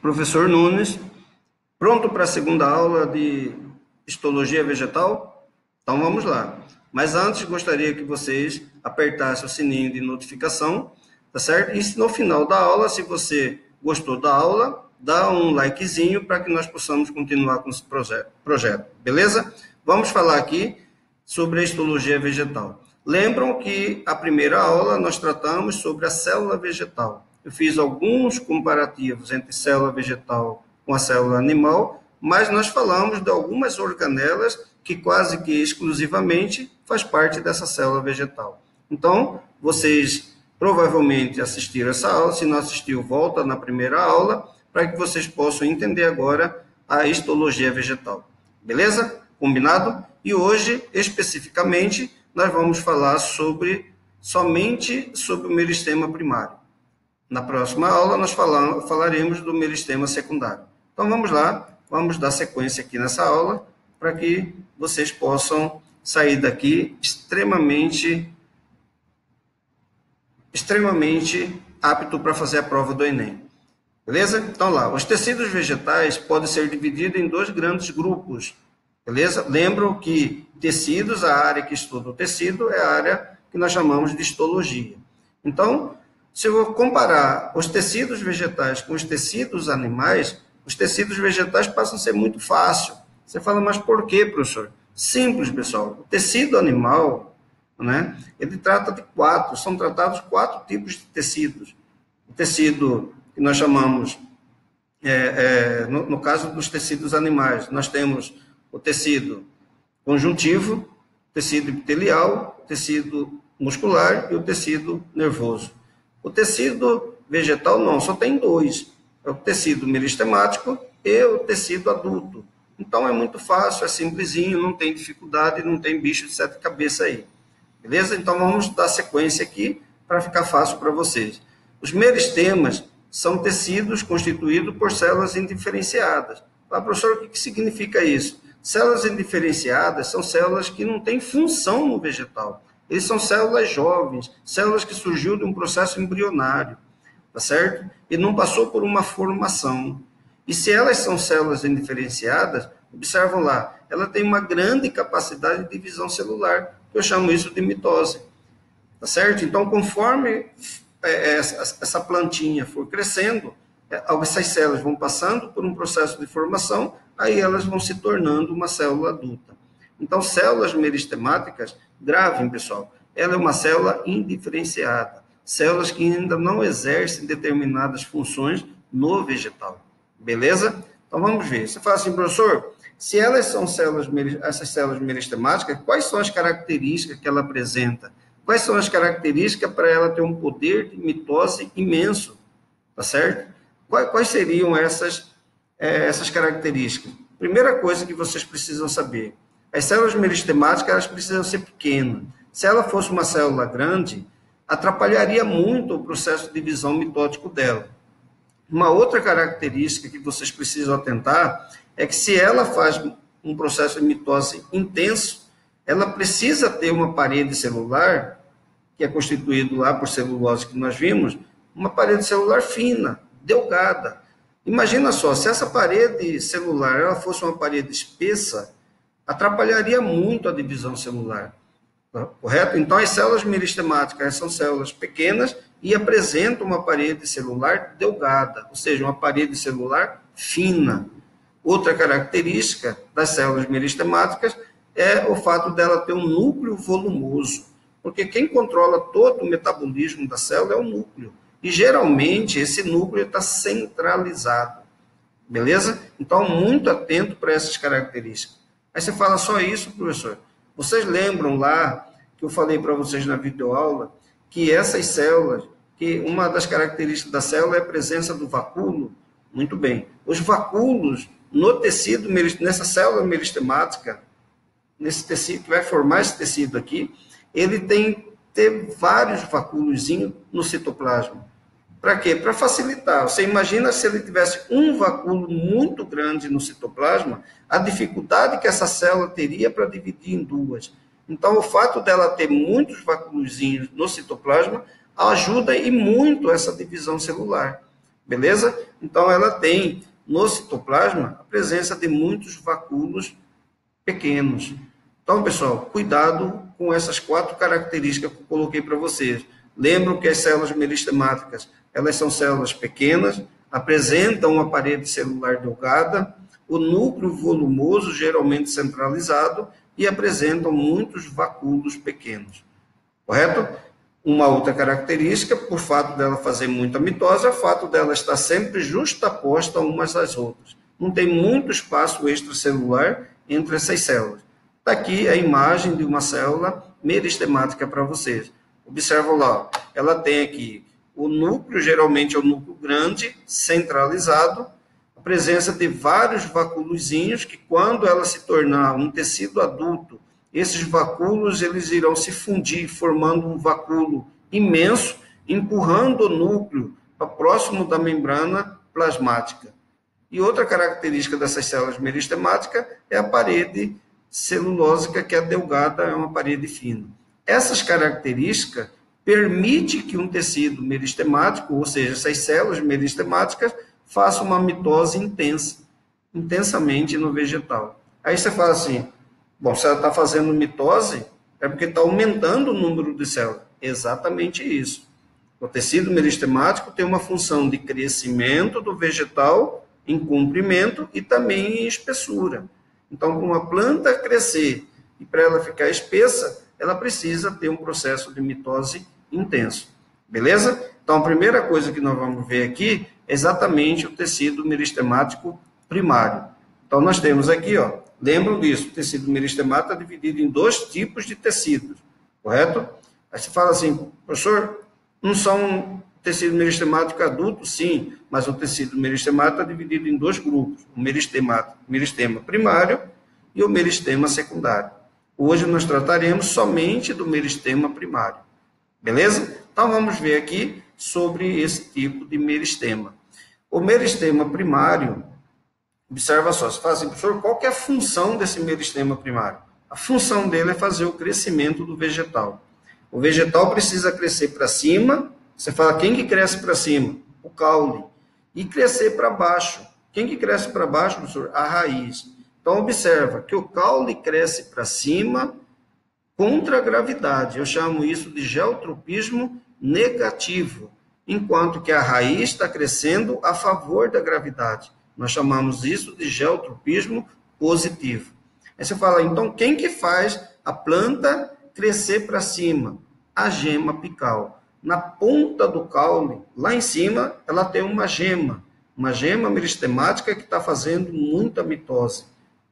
Professor Nunes, pronto para a segunda aula de histologia vegetal? Então vamos lá. Mas antes gostaria que vocês apertassem o sininho de notificação, tá certo? E no final da aula, se você gostou da aula, dá um likezinho para que nós possamos continuar com esse projeto, beleza? Vamos falar aqui sobre a histologia vegetal. Lembram que a primeira aula nós tratamos sobre a célula vegetal. Eu fiz alguns comparativos entre célula vegetal com a célula animal, mas nós falamos de algumas organelas que quase que exclusivamente faz parte dessa célula vegetal. Então, vocês provavelmente assistiram essa aula, se não assistiu, volta na primeira aula, para que vocês possam entender agora a histologia vegetal. Beleza? Combinado? E hoje, especificamente, nós vamos falar somente sobre o meristema primário. Na próxima aula, nós falaremos do meristema secundário. Então, vamos lá, vamos dar sequência aqui nessa aula, para que vocês possam sair daqui extremamente apto para fazer a prova do Enem. Beleza? Então, lá, os tecidos vegetais podem ser divididos em dois grandes grupos. Beleza? Lembram que tecidos, a área que estuda o tecido, é a área que nós chamamos de histologia. Então, se eu comparar os tecidos vegetais com os tecidos animais, os tecidos vegetais passam a ser muito fácil. Você fala, mas por quê, professor? Simples, pessoal. O tecido animal, né, ele trata de são tratados 4 tipos de tecidos. O tecido que nós chamamos, no caso dos tecidos animais, nós temos o tecido conjuntivo, o tecido epitelial, o tecido muscular e o tecido nervoso. O tecido vegetal não, só tem 2. É o tecido meristemático e o tecido adulto. Então é muito fácil, é simplesinho, não tem dificuldade, não tem bicho de 7 cabeças aí. Beleza? Então vamos dar sequência aqui para ficar fácil para vocês. Os meristemas são tecidos constituídos por células indiferenciadas. Ah, professor, o que significa isso? Células indiferenciadas são células que não têm função no vegetal. Eles são células jovens, células que surgiu de um processo embrionário, tá certo? E não passou por uma formação. E se elas são células indiferenciadas, observam lá, ela tem uma grande capacidade de divisão celular, que eu chamo isso de mitose, tá certo? Então, conforme essa plantinha for crescendo, essas células vão passando por um processo de formação, aí elas vão se tornando uma célula adulta. Então, células meristemáticas, gravem, pessoal, ela é uma célula indiferenciada, células que ainda não exercem determinadas funções no vegetal. Beleza? Então, vamos ver. Você fala assim, professor, se elas são essas células meristemáticas, quais são as características que ela apresenta? Quais são as características para ela ter um poder de mitose imenso? Tá certo? Quais seriam essas características? Primeira coisa que vocês precisam saber, as células meristemáticas, elas precisam ser pequenas. Se ela fosse uma célula grande, atrapalharia muito o processo de divisão mitótico dela. Uma outra característica que vocês precisam atentar é que se ela faz um processo de mitose intenso, ela precisa ter uma parede celular, que é constituído lá por celulose que nós vimos, uma parede celular fina, delgada. Imagina só, se essa parede celular ela fosse uma parede espessa, atrapalharia muito a divisão celular. Correto? Então, as células meristemáticas são células pequenas e apresentam uma parede celular delgada, ou seja, uma parede celular fina. Outra característica das células meristemáticas é o fato dela ter um núcleo volumoso, porque quem controla todo o metabolismo da célula é o núcleo, e geralmente esse núcleo está centralizado. Beleza? Então, muito atento para essas características. Aí você fala só isso, professor. Vocês lembram lá que eu falei para vocês na videoaula que essas células, que uma das características da célula é a presença do vacúolo? Muito bem. Os vacúolos no tecido, nessa célula meristemática, nesse tecido que vai formar esse tecido aqui, ele tem que ter vários vacúolozinhos no citoplasma. Para quê? Para facilitar. Você imagina se ele tivesse um vacúolo muito grande no citoplasma, a dificuldade que essa célula teria para dividir em duas. Então, o fato dela ter muitos vacúolozinhos no citoplasma ajuda e muito essa divisão celular. beleza? Então, ela tem no citoplasma a presença de muitos vacúolos pequenos. Então, pessoal, cuidado com essas 4 características que eu coloquei para vocês. Lembram que as células meristemáticas, elas são células pequenas, apresentam uma parede celular delgada, o núcleo volumoso, geralmente centralizado, e apresentam muitos vacúolos pequenos. Correto? Uma outra característica, por fato dela fazer muita mitose, é o fato dela estar sempre justaposta umas às outras. Não tem muito espaço extracelular entre essas células. Está aqui a imagem de uma célula meristemática para vocês. Observam lá, ela tem aqui o núcleo, geralmente é o núcleo grande, centralizado, a presença de vários vacúolozinhos que, quando ela se tornar um tecido adulto, esses vacúolos eles irão se fundir, formando um vacúolo imenso, empurrando o núcleo para próximo da membrana plasmática. E outra característica dessas células meristemáticas é a parede celulósica, que é delgada, é uma parede fina. Essas características permitem que um tecido meristemático, ou seja, essas células meristemáticas, façam uma mitose intensamente no vegetal. Aí você fala assim, bom, se ela está fazendo mitose, é porque está aumentando o número de células. Exatamente isso. O tecido meristemático tem uma função de crescimento do vegetal em comprimento e também em espessura. Então, para uma planta crescer e para ela ficar espessa, ela precisa ter um processo de mitose intenso. Beleza? Então, a primeira coisa que nós vamos ver aqui é exatamente o tecido meristemático primário. Então, nós temos aqui, ó, lembram disso, o tecido meristemático é dividido em 2 tipos de tecidos, correto? Aí você fala assim, professor, não são tecido meristemático adulto? Sim, mas o tecido meristemático é dividido em 2 grupos, o meristema primário e o meristema secundário. Hoje nós trataremos somente do meristema primário, beleza? Então vamos ver aqui sobre esse tipo de meristema. O meristema primário, observa só, você fala assim, professor, qual que é a função desse meristema primário? A função dele é fazer o crescimento do vegetal. O vegetal precisa crescer para cima. Você fala, quem que cresce para cima? O caule. E crescer para baixo. Quem que cresce para baixo, professor? A raiz. Então, observa que o caule cresce para cima contra a gravidade. Eu chamo isso de geotropismo negativo, enquanto que a raiz está crescendo a favor da gravidade. Nós chamamos isso de geotropismo positivo. Aí você fala, então, quem que faz a planta crescer para cima? A gema apical. Na ponta do caule, lá em cima, ela tem uma gema meristemática que está fazendo muita mitose,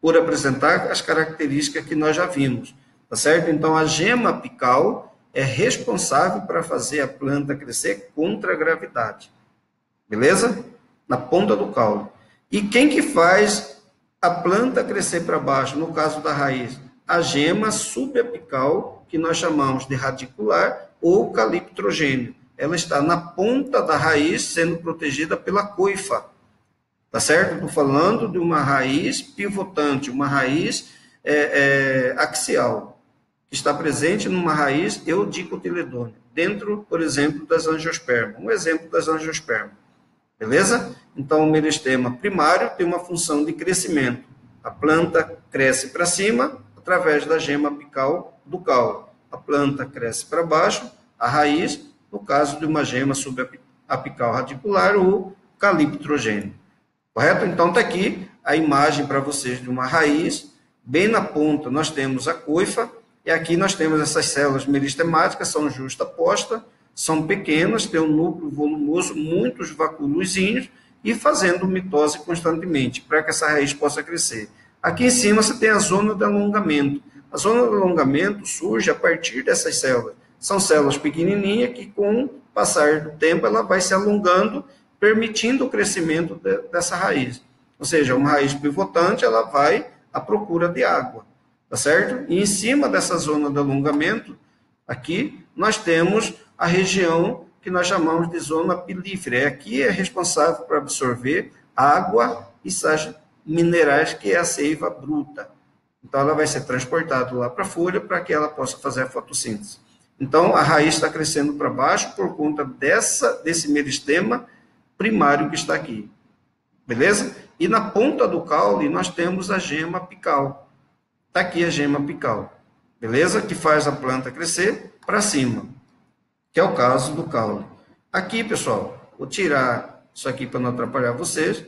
por apresentar as características que nós já vimos, tá certo? Então, a gema apical é responsável para fazer a planta crescer contra a gravidade, beleza? Na ponta do caule. E quem que faz a planta crescer para baixo, no caso da raiz? A gema subapical, que nós chamamos de radicular, ou caliptrogênio. Ela está na ponta da raiz, sendo protegida pela coifa. Tá certo? Estou falando de uma raiz pivotante, uma raiz axial, que está presente numa raiz eudicotiledônica, dentro, por exemplo, das angiospermas. Um exemplo das angiospermas. Beleza? Então, o meristema primário tem uma função de crescimento. A planta cresce para cima através da gema apical do caule. A planta cresce para baixo, a raiz, no caso de uma gema subapical radicular ou caliptrogênio. Correto? Então, está aqui a imagem para vocês de uma raiz. Bem na ponta nós temos a coifa, e aqui nós temos essas células meristemáticas, são justapostas, são pequenas, têm um núcleo volumoso, muitos vacúolozinhos, e fazendo mitose constantemente, para que essa raiz possa crescer. Aqui em cima você tem a zona de alongamento. A zona de alongamento surge a partir dessas células. São células pequenininhas que, com o passar do tempo, ela vai se alongando, permitindo o crescimento dessa raiz. Ou seja, uma raiz pivotante, ela vai à procura de água, tá certo? E em cima dessa zona de alongamento, aqui, nós temos a região que nós chamamos de zona pilífera. Aqui é responsável por absorver água e sais minerais, que é a seiva bruta. Então, ela vai ser transportada lá para a folha para que ela possa fazer a fotossíntese. Então, a raiz está crescendo para baixo por conta desse meristema primário que está aqui. Beleza? E na ponta do caule nós temos a gema apical. Está aqui a gema apical. Beleza? Que faz a planta crescer para cima. Que é o caso do caule. Aqui, pessoal, vou tirar isso aqui para não atrapalhar vocês.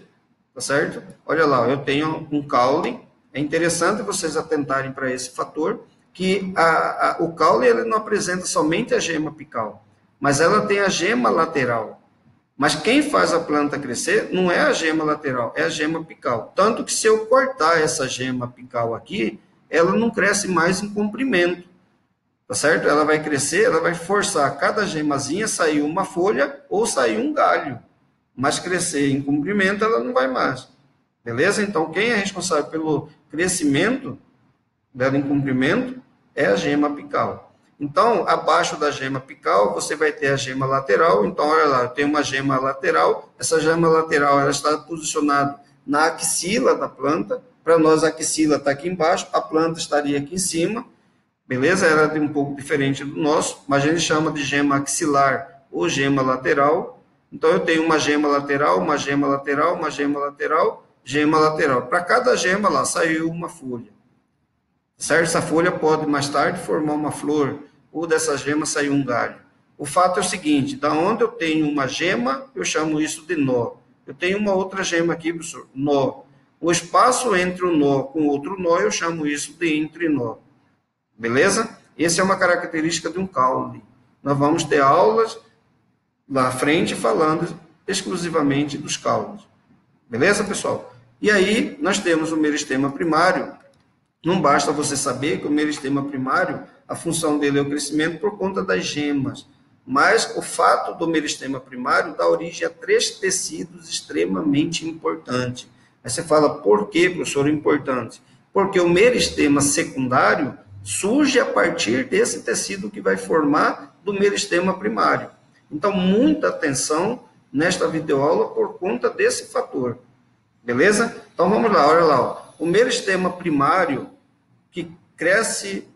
Tá certo? Olha lá, eu tenho um caule. É interessante vocês atentarem para esse fator, que o caule ele não apresenta somente a gema apical, mas ela tem a gema lateral. Mas quem faz a planta crescer não é a gema lateral, é a gema apical. Tanto que se eu cortar essa gema apical aqui, ela não cresce mais em comprimento. Tá certo? Ela vai crescer, ela vai forçar cada gemazinha sair uma folha ou sair um galho. Mas crescer em comprimento ela não vai mais. Beleza? Então, quem é responsável pelo crescimento dela em comprimento é a gema apical. Então, abaixo da gema apical, você vai ter a gema lateral. Então, olha lá, eu tenho uma gema lateral. Essa gema lateral ela está posicionada na axila da planta. Para nós, a axila está aqui embaixo, a planta estaria aqui em cima. Beleza? Ela é um pouco diferente do nosso, mas a gente chama de gema axilar ou gema lateral. Então, eu tenho uma gema lateral, uma gema lateral, uma gema lateral, gema lateral. Para cada gema lá saiu uma folha. Certo? Essa folha pode mais tarde formar uma flor ou dessa gema sair um galho. O fato é o seguinte, da onde eu tenho uma gema, eu chamo isso de nó. Eu tenho uma outra gema aqui, professor, nó. O espaço entre o nó com outro nó, eu chamo isso de entrenó. Beleza? Essa é uma característica de um caule. Nós vamos ter aulas lá à frente falando exclusivamente dos caules. Beleza, pessoal? E aí, nós temos o meristema primário. Não basta você saber que o meristema primário, a função dele é o crescimento por conta das gemas. Mas o fato do meristema primário dá origem a 3 tecidos extremamente importantes. Aí você fala, por que, professor, importante? Porque o meristema secundário surge a partir desse tecido que vai formar do meristema primário. Então, muita atenção nesta videoaula por conta desse fator. Beleza? Então, vamos lá, olha lá. Ó. O meristema primário, que cresce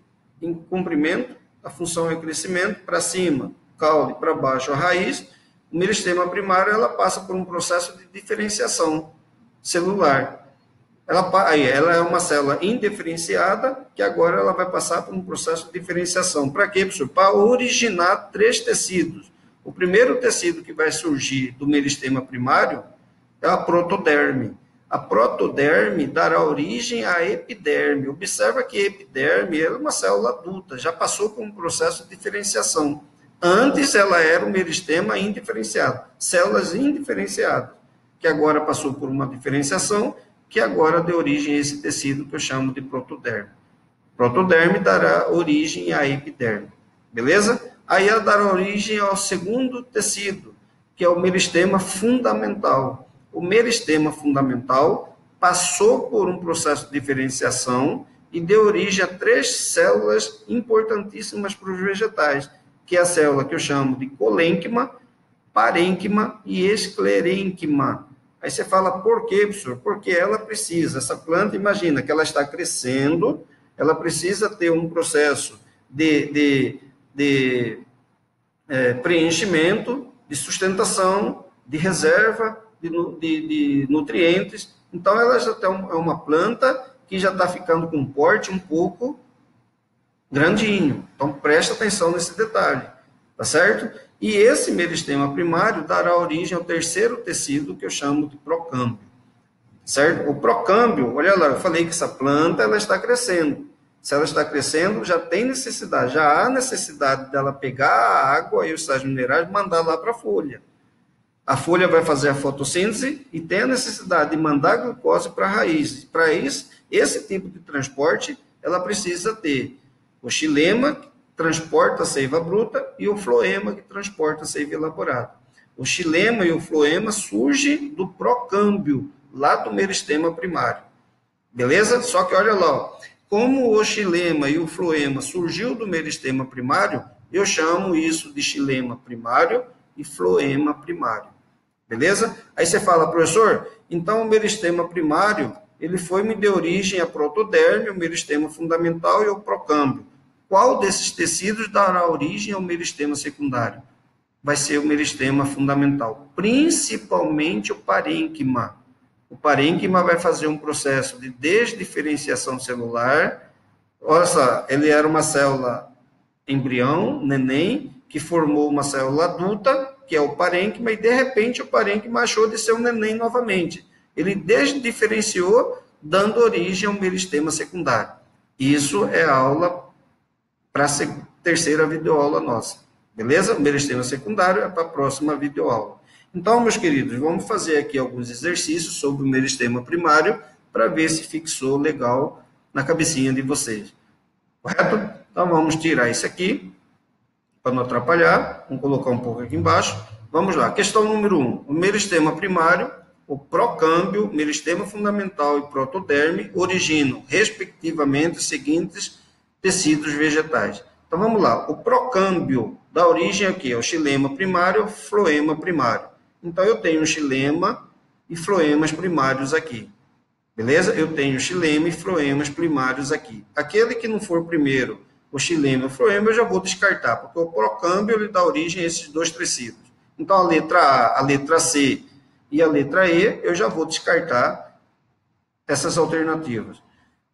em comprimento, a função é crescimento, para cima, caule, para baixo, a raiz. O meristema primário, ela passa por um processo de diferenciação celular. Ela é uma célula indiferenciada, que agora ela vai passar por um processo de diferenciação. Para quê, professor? Para originar 3 tecidos. O primeiro tecido que vai surgir do meristema primário é a protoderme. A protoderme dará origem à epiderme. Observa que a epiderme é uma célula adulta, já passou por um processo de diferenciação. Antes ela era um meristema indiferenciado, células indiferenciadas, que agora passou por uma diferenciação, que agora deu origem a esse tecido que eu chamo de protoderme. Protoderme dará origem à epiderme. Beleza? Aí ela dará origem ao segundo tecido, que é o meristema fundamental. O meristema fundamental passou por um processo de diferenciação e deu origem a 3 células importantíssimas para os vegetais, que é a célula que eu chamo de colênquima, parênquima e esclerênquima. Aí você fala, por quê, professor? Porque ela precisa, essa planta, imagina que ela está crescendo, ela precisa ter um processo de preenchimento, de sustentação, de reserva, de nutrientes. Então, ela já é uma planta que já está ficando com um porte um pouco grandinho. Então, presta atenção nesse detalhe, tá certo? E esse meristema primário dará origem ao terceiro tecido, que eu chamo de procâmbio, certo? O procâmbio, olha lá, eu falei que essa planta ela está crescendo. Se ela está crescendo, já tem necessidade, já há necessidade dela pegar a água e os sais minerais e mandar lá para a folha. A folha vai fazer a fotossíntese e tem a necessidade de mandar glucose para a raiz. Para isso, esse tipo de transporte, ela precisa ter o xilema, que transporta a seiva bruta, e o floema, que transporta a seiva elaborada. O xilema e o floema surgem do procâmbio, lá do meristema primário. Beleza? Só que olha lá, ó, como o xilema e o floema surgiu do meristema primário, eu chamo isso de xilema primário e floema primário. Beleza? Aí você fala, professor, então o meristema primário, ele me deu origem a protoderme, o meristema fundamental e o procâmbio. Qual desses tecidos dará origem ao meristema secundário? vai ser o meristema fundamental, principalmente o parênquima. O parênquima vai fazer um processo de desdiferenciação celular. Olha, ele era uma célula embrião, neném, que formou uma célula adulta, que é o parênquima, e de repente o parênquima achou de ser um neném novamente. Ele desdiferenciou, dando origem ao meristema secundário. Isso é aula para a terceira videoaula nossa. Beleza? O meristema secundário é para a próxima videoaula. Então, meus queridos, vamos fazer aqui alguns exercícios sobre o meristema primário para ver se fixou legal na cabecinha de vocês. Correto? Então, vamos tirar isso aqui, para não atrapalhar. Vamos colocar um pouco aqui embaixo. Vamos lá. Questão número 1. O meristema primário, o procâmbio, meristema fundamental e protoderme originam, respectivamente, os seguintes tecidos vegetais. Então, vamos lá. O procâmbio dá origem aqui ao xilema primário, floema primário. Então, eu tenho xilema e floemas primários aqui. Beleza? Eu tenho xilema e floemas primários aqui. Aquele que não for primeiro, o xilema e o floema, eu já vou descartar, porque o procâmbio ele dá origem a esses dois tecidos. Então, a letra A, a letra C e a letra E, eu já vou descartar essas alternativas.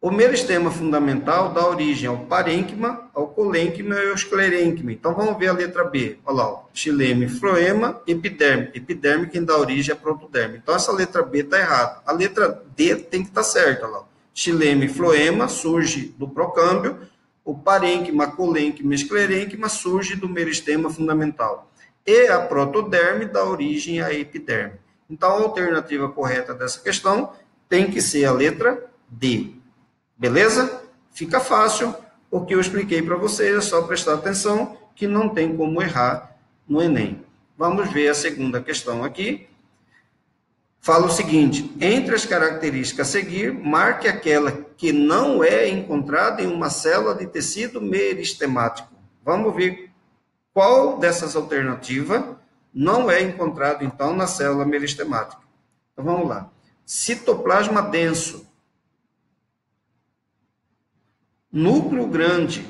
O meristema fundamental dá origem ao parênquima, ao colênquima e ao esclerênquima. Então, vamos ver a letra B. Olha lá, ó. Xilema e floema, epiderme. Epiderme quem dá origem é protoderme. Então, essa letra B está errada. A letra D tem que estar certa. Olha lá. Xilema e floema surge do procâmbio. O parênquima, colênquima e esclerênquima surge do meristema fundamental. E a protoderme dá origem à epiderme. Então, a alternativa correta dessa questão tem que ser a letra D. Beleza? Fica fácil. O que eu expliquei para vocês é só prestar atenção que não tem como errar no Enem. Vamos ver a segunda questão aqui. Fala o seguinte: entre as características a seguir, marque aquela que não é encontrada em uma célula de tecido meristemático. Vamos ver qual dessas alternativas não é encontrado, então, na célula meristemática. Então, vamos lá. Citoplasma denso. Núcleo grande.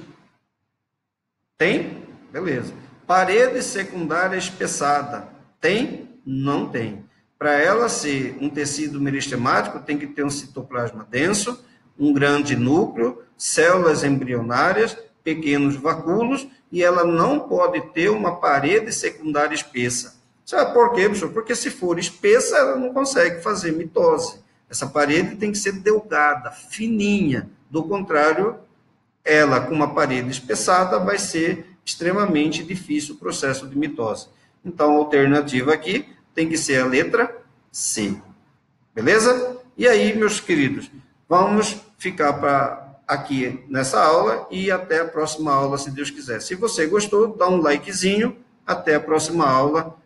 Tem? Beleza. Parede secundária espessada. Tem? Não tem. Para ela ser um tecido meristemático, tem que ter um citoplasma denso, um grande núcleo, células embrionárias, pequenos vacúolos, e ela não pode ter uma parede secundária espessa. Sabe por quê, professor? Porque se for espessa, ela não consegue fazer mitose. Essa parede tem que ser delgada, fininha. Do contrário, ela com uma parede espessada vai ser extremamente difícil o processo de mitose. Então, a alternativa aqui tem que ser a letra C. Beleza? E aí, meus queridos, vamos ficar aqui nessa aula e até a próxima aula, se Deus quiser. Se você gostou, dá um likezinho. Até a próxima aula.